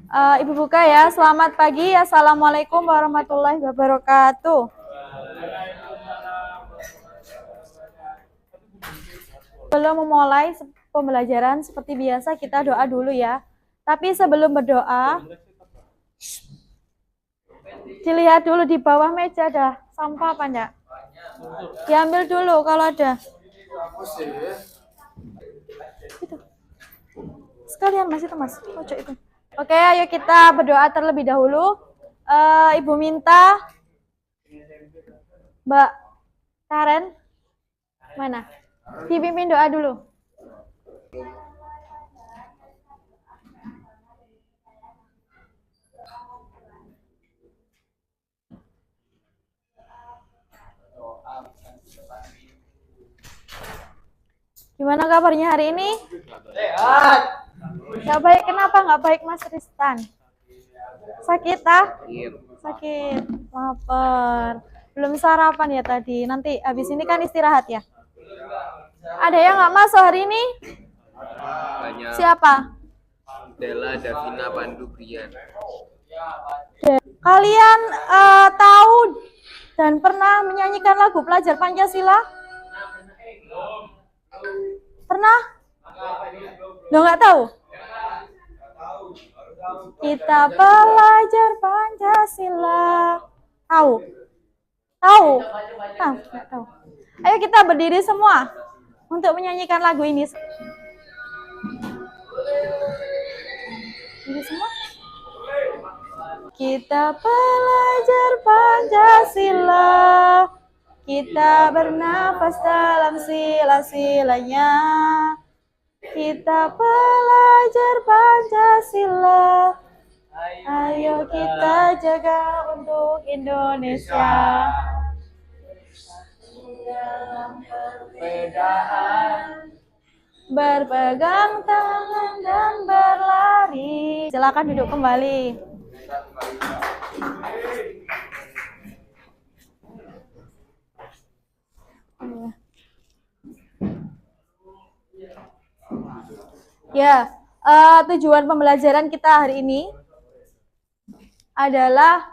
Ibu buka ya. Selamat pagi. Assalamualaikum warahmatullahi wabarakatuh. Sebelum memulai pembelajaran seperti biasa kita doa dulu ya. Tapi sebelum berdoa, dilihat dulu di bawah meja dah sampah apa enggak? Diambil dulu kalau ada. Itu. Sekalian Mas itu Mas, pojok itu. Oke, ayo kita berdoa terlebih dahulu. Ibu minta Mbak Karen mana? Dipimpin doa dulu. Gimana kabarnya hari ini? Sehat. Gak baik, kenapa nggak baik Mas Tristan? Sakit ah? Sakit, lapar. Belum sarapan ya tadi. Nanti habis ini kan istirahat ya. Ada yang nggak masuk hari ini? Banyak. Siapa? Della, Davina, Pandu, Brian. Kalian tahu dan pernah menyanyikan lagu Pelajar Pancasila? Pernah? Lo nggak tahu? Kita pelajar Pancasila. Tahu? Tahu? Tahu? Nggak tahu. Ayo kita berdiri semua untuk menyanyikan lagu ini. Berdiri semua. Kita pelajar Pancasila. Kita bernafas dalam sila-silanya. Kita pelajar Pancasila. Ayo kita jaga untuk Indonesia. Dalam perbedaan, berpegang tangan dan berlari. Silakan duduk kembali. Ya, tujuan pembelajaran kita hari ini adalah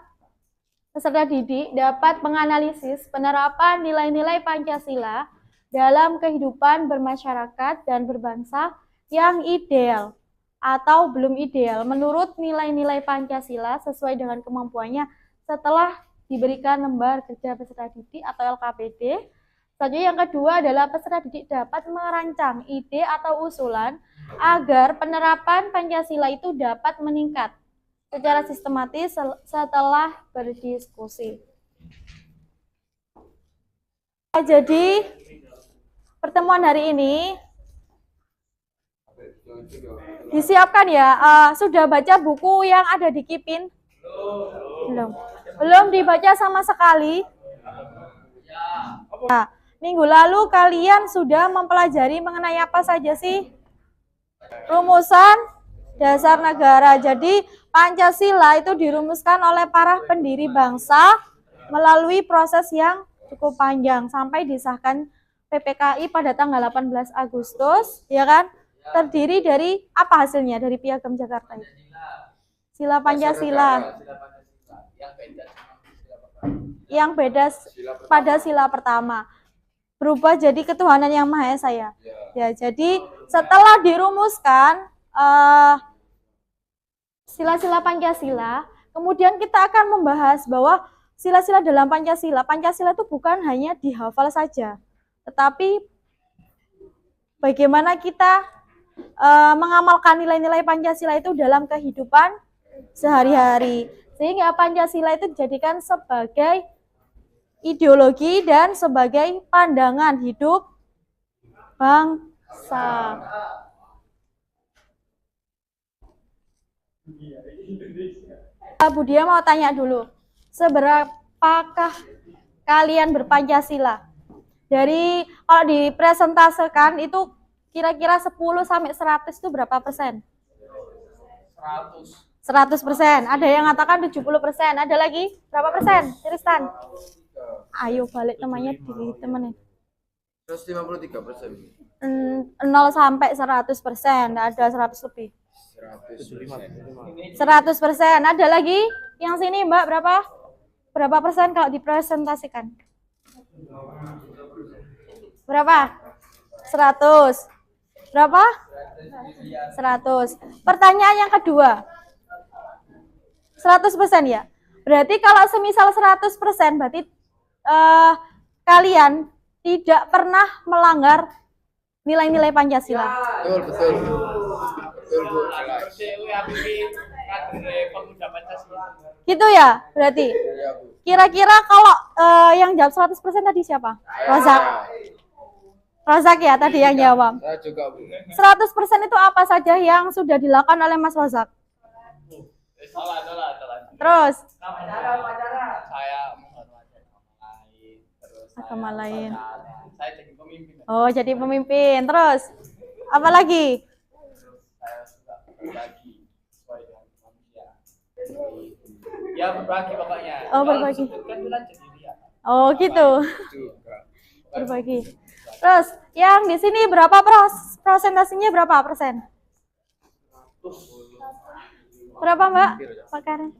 peserta didik dapat menganalisis penerapan nilai-nilai Pancasila dalam kehidupan bermasyarakat dan berbangsa yang ideal atau belum ideal menurut nilai-nilai Pancasila sesuai dengan kemampuannya setelah diberikan lembar kerja peserta didik atau LKPD. Selanjutnya yang kedua adalah peserta didik dapat merancang ide atau usulan agar penerapan Pancasila itu dapat meningkat secara sistematis setelah berdiskusi. Jadi pertemuan hari ini disiapkan ya. Sudah baca buku yang ada di Kipin? Belum. Belum dibaca sama sekali. Nah, minggu lalu kalian sudah mempelajari mengenai apa saja sih? Rumusan dasar negara. Jadi Pancasila itu dirumuskan oleh para pendiri bangsa melalui proses yang cukup panjang sampai disahkan PPKI pada tanggal 18 Agustus, ya kan? Terdiri dari apa hasilnya dari Piagam Jakarta itu? Sila Pancasila. Yang beda pada sila pertama. Berubah jadi ketuhanan yang Maha Esa ya. Ya, jadi setelah dirumuskan sila-sila Pancasila, kemudian kita akan membahas bahwa sila-sila dalam Pancasila itu bukan hanya dihafal saja, tetapi bagaimana kita mengamalkan nilai-nilai Pancasila itu dalam kehidupan sehari-hari, sehingga Pancasila itu dijadikan sebagai ideologi dan sebagai pandangan hidup bangsa. Bu Dia mau tanya dulu, seberapakah kalian berpancasila? Dari kalau dipresentasikan itu kira-kira 10 sampai 100 itu berapa persen? 100%. Ada yang mengatakan 70%. Ada lagi berapa persen? Tristan. Ayo balik temannya ditemenin. 153%. 0 sampai 100%, ada 100 lebih. 100%. Ada lagi yang sini Mbak, berapa persen kalau dipresentasikan? Berapa? 100. Berapa? 100. Pertanyaan yang kedua. 100% ya? Berarti kalau semisal 100% berarti kalian tidak pernah melanggar nilai-nilai Pancasila. Betul. Betul, Bu. Gitu ya, berarti. Iya, Bu. Kira-kira kalau yang jawab 100% tadi siapa? Rozak ya tadi yang jawab. Saya juga, Bu. 100% itu apa saja yang sudah dilakukan oleh Mas Rozak? Salah. Terus? Saya menghormati Agama lain. Saya jadi pemimpin. Oh, jadi pemimpin. Terus? Apa lagi? Saya suka berbagi sesuai dengan manusia. Ya berbagi pokoknya. Oh, berbagi. Kan bilang jadi dia. Oh, gitu. Juga. Berbagi. Terus, yang di sini berapa prosentasinya berapa persen? Berapa Mbak? Pak Karen?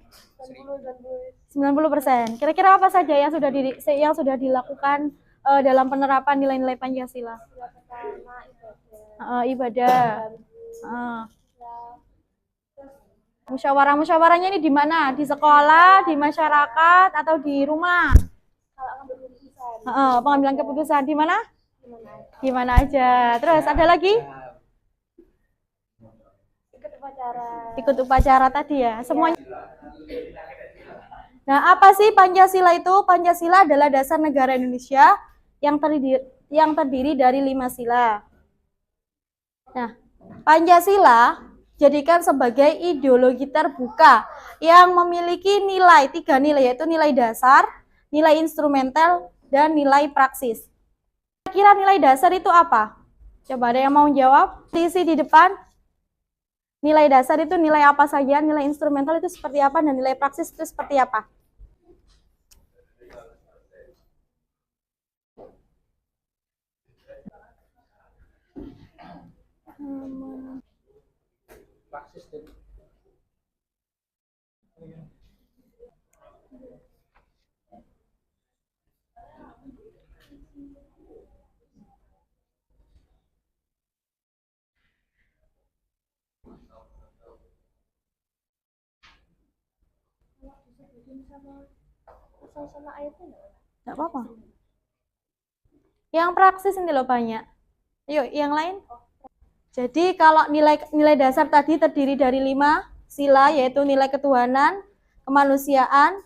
90%. Kira-kira apa saja yang sudah dilakukan dalam penerapan nilai-nilai Pancasila? Ibadah. Musyawarah-musyawarahnya ini di mana? Di sekolah, di masyarakat, atau di rumah? Pengambilan keputusan di mana? Di mana aja. Terus ada lagi? Ikut upacara tadi ya. Semuanya. Nah, apa sih Pancasila itu? Pancasila adalah dasar negara Indonesia yang terdiri dari 5 sila. Nah, Pancasila jadikan sebagai ideologi terbuka yang memiliki 3 nilai, yaitu nilai dasar, nilai instrumental, dan nilai praksis. Kira-kira nilai dasar itu apa? Coba ada yang mau jawab? Isi di depan. Nilai dasar itu nilai apa saja, nilai instrumental itu seperti apa, dan nilai praksis itu seperti apa? Nggak apa-apa. Yang praksis ini loh banyak. Yuk, yang lain. Jadi kalau nilai dasar tadi terdiri dari 5 sila, yaitu nilai ketuhanan, kemanusiaan,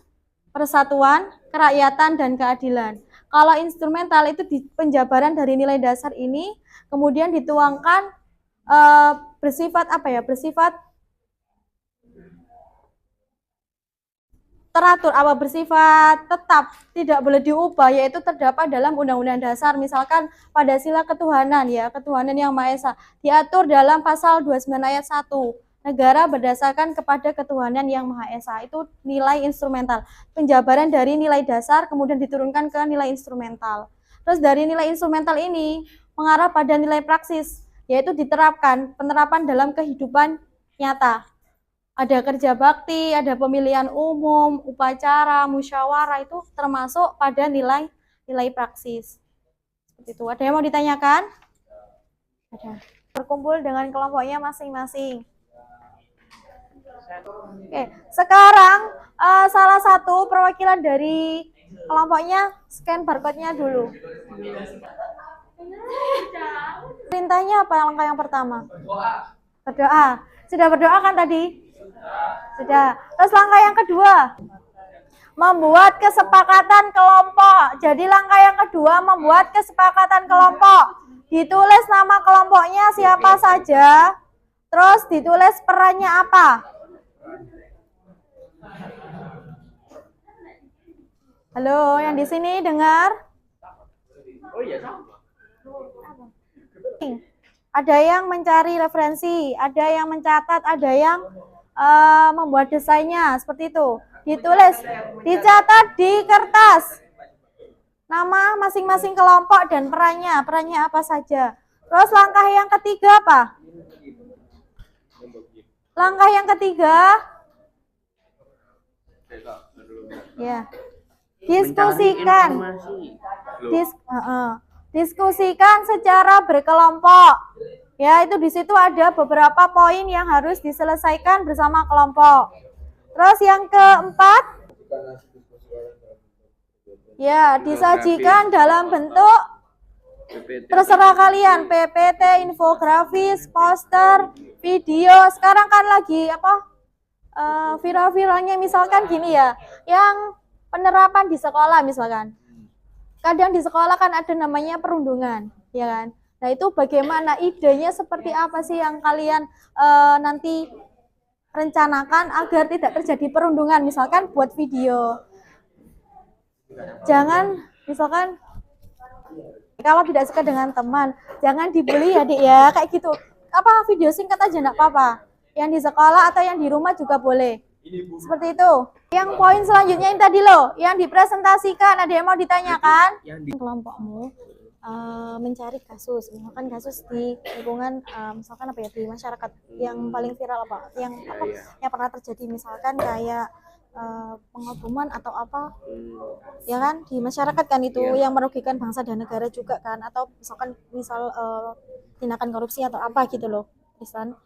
persatuan, kerakyatan, dan keadilan. Kalau instrumental itu di penjabaran dari nilai dasar ini, kemudian dituangkan bersifat apa ya? Bersifat teratur, bersifat tetap, tidak boleh diubah, yaitu terdapat dalam Undang-Undang Dasar. Misalkan pada sila ketuhanan ya, ketuhanan yang Maha Esa, diatur dalam pasal 29 ayat 1. Negara berdasarkan kepada ketuhanan yang Maha Esa. Itu nilai instrumental. Penjabaran dari nilai dasar kemudian diturunkan ke nilai instrumental. Terus dari nilai instrumental ini mengarah pada nilai praksis, yaitu penerapan dalam kehidupan nyata. Ada kerja bakti, ada pemilihan umum, upacara, musyawarah, itu termasuk pada nilai praksis. Seperti itu. Ada yang mau ditanyakan? Ada. Berkumpul dengan kelompoknya masing-masing. Oke, sekarang salah satu perwakilan dari kelompoknya scan barcode-nya dulu. Perintahnya apa langkah yang pertama? Berdoa. Sudah berdoa kan tadi? Sudah. Terus langkah yang kedua, membuat kesepakatan kelompok. Jadi langkah yang kedua membuat kesepakatan kelompok. Ditulis nama kelompoknya siapa saja. Terus ditulis perannya apa. Halo, yang di sini dengar? Oh iya, Ada yang mencari referensi, ada yang mencatat, ada yang membuat desainnya, seperti itu. Ditulis, dicatat di kertas. nama masing-masing kelompok dan perannya apa saja. Terus langkah yang ketiga apa? Langkah yang ketiga, ya, diskusikan. Diskusikan secara berkelompok. Ya, itu di situ ada beberapa poin yang harus diselesaikan bersama kelompok. Terus yang keempat, ya, disajikan dalam bentuk terserah kalian, PPT, infografis, poster, video. Sekarang kan lagi viral-viralnya misalkan gini ya, yang penerapan di sekolah misalkan. Kadang di sekolah kan ada namanya perundungan, ya kan? Nah, itu bagaimana idenya seperti apa sih yang kalian nanti rencanakan agar tidak terjadi perundungan, misalkan buat video. Jangan misalkan kalau tidak suka dengan teman, jangan dibully ya, Dik ya, kayak gitu. Video singkat aja enggak apa-apa. Yang di sekolah atau yang di rumah juga boleh. Seperti itu. Yang poin selanjutnya yang tadi loh, yang dipresentasikan, ada yang mau ditanyakan? Kelompokmu mencari kasus, misalkan kasus di lingkungan, misalkan di masyarakat yang paling viral yang pernah terjadi, misalkan kayak pengoboman atau ya kan, di masyarakat kan itu yang merugikan bangsa dan negara juga kan, atau misalkan tindakan korupsi atau gitu loh, misalkan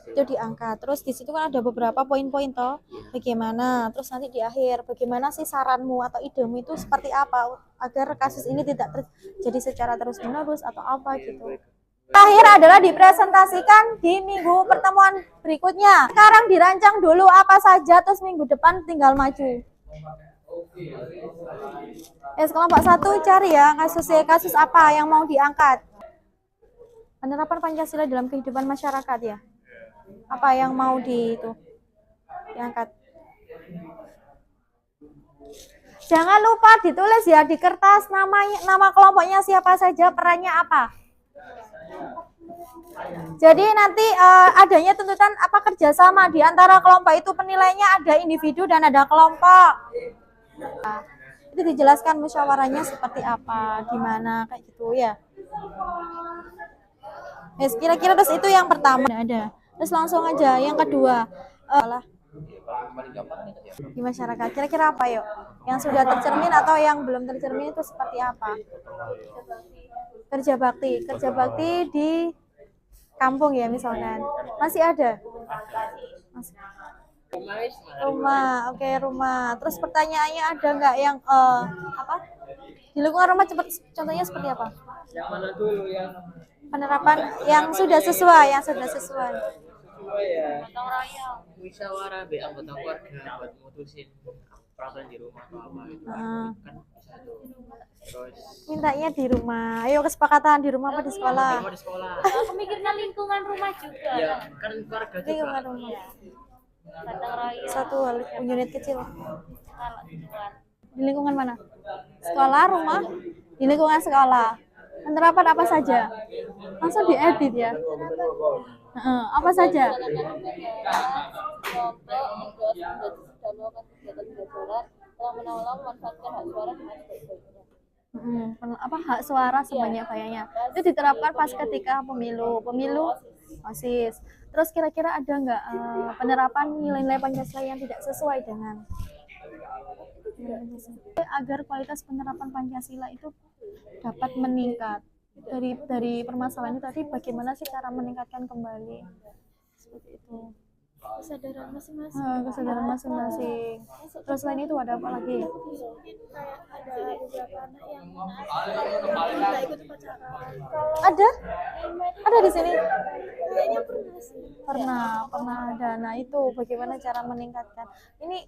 itu diangkat. Terus di situ kan ada beberapa poin-poin toh, bagaimana, terus nanti di akhir bagaimana sih saranmu atau idemu itu seperti apa agar kasus ini tidak terjadi secara terus-menerus atau gitu. Terakhir adalah dipresentasikan di minggu pertemuan berikutnya. Sekarang dirancang dulu apa saja, terus minggu depan tinggal maju. Kelompok 1 cari ya kasus apa yang mau diangkat. Penerapan Pancasila dalam kehidupan masyarakat ya. Apa yang mau diangkat. Jangan lupa ditulis ya di kertas nama kelompoknya siapa saja, perannya apa. Jadi nanti adanya tuntutan kerjasama di antara kelompok itu, penilainya ada individu dan ada kelompok. Itu dijelaskan musyawarahnya seperti apa, gimana kayak gitu ya. Kira-kira terus itu yang pertama ada. Terus langsung aja yang kedua di masyarakat. Kira-kira apa yuk? Yang sudah tercermin atau yang belum tercermin itu seperti apa? Kerja bakti di kampung ya misalkan. Masih ada? Rumah, oke, rumah. Terus pertanyaannya ada nggak yang di lingkungan rumah, contohnya seperti apa? Yang mana dulu yang penerapan yang sudah sesuai, ya, musyawarah anggota keluarga buat mutusin peraturan di rumah atau apa itu kan bisa tuh. Terus mintanya di rumah, ayo kesepakatan di rumah apa di sekolah? di sekolah. Memikirkan lingkungan rumah juga. Ya kan keluarga juga. Lingkungan rumah. Gotong royong. Satu unit kecil. Kalau di luar. Di lingkungan mana? Sekolah, rumah, di lingkungan sekolah. Penerapan apa saja? Langsung diedit ya. Apa saja? Hak suara sebanyak-banyaknya. Itu diterapkan pas ketika pemilu OSIS. Terus kira-kira ada nggak penerapan nilai-nilai Pancasila yang tidak sesuai dengan agar kualitas penerapan Pancasila itu dapat meningkat. Dari permasalahan itu tadi, bagaimana sih cara meningkatkan kembali seperti itu? Kesadaran masing-masing. Kesadaran masing-masing. Terus selain itu ada apa lagi? Ada beberapa anak yang nggak ikut upacara. Ada di sini? Kayaknya pernah sih. Pernah ada. Nah, itu bagaimana cara meningkatkan ini.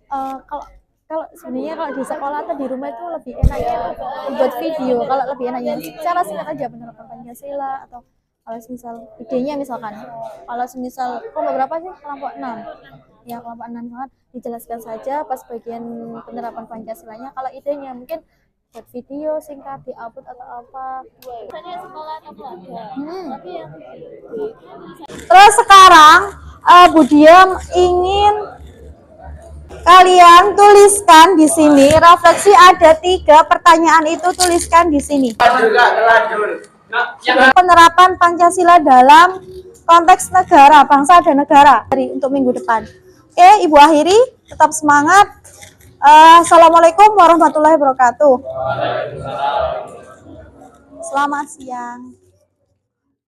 Kalau sebenarnya kalau di sekolah atau di rumah itu lebih enaknya buat video. Kalau lebih enaknya cara singkat aja penerapan Pancasila, atau kalau misal idenya misalkan, kalau misal kelompok berapa sih? Kelompok 6 ya, kelompok 6 kan dijelaskan saja pas bagian penerapan Pancasilanya. Kalau idenya mungkin buat video singkat diupload atau apa. Misalnya sekolah atau keluarga. Tapi yang Terus sekarang Bu Diam ingin Kalian tuliskan di sini, refleksi ada 3 pertanyaan itu tuliskan di sini. Penerapan Pancasila dalam konteks negara, bangsa dan negara untuk minggu depan. Oke, Ibu akhiri, tetap semangat. Assalamualaikum warahmatullahi wabarakatuh. Selamat siang.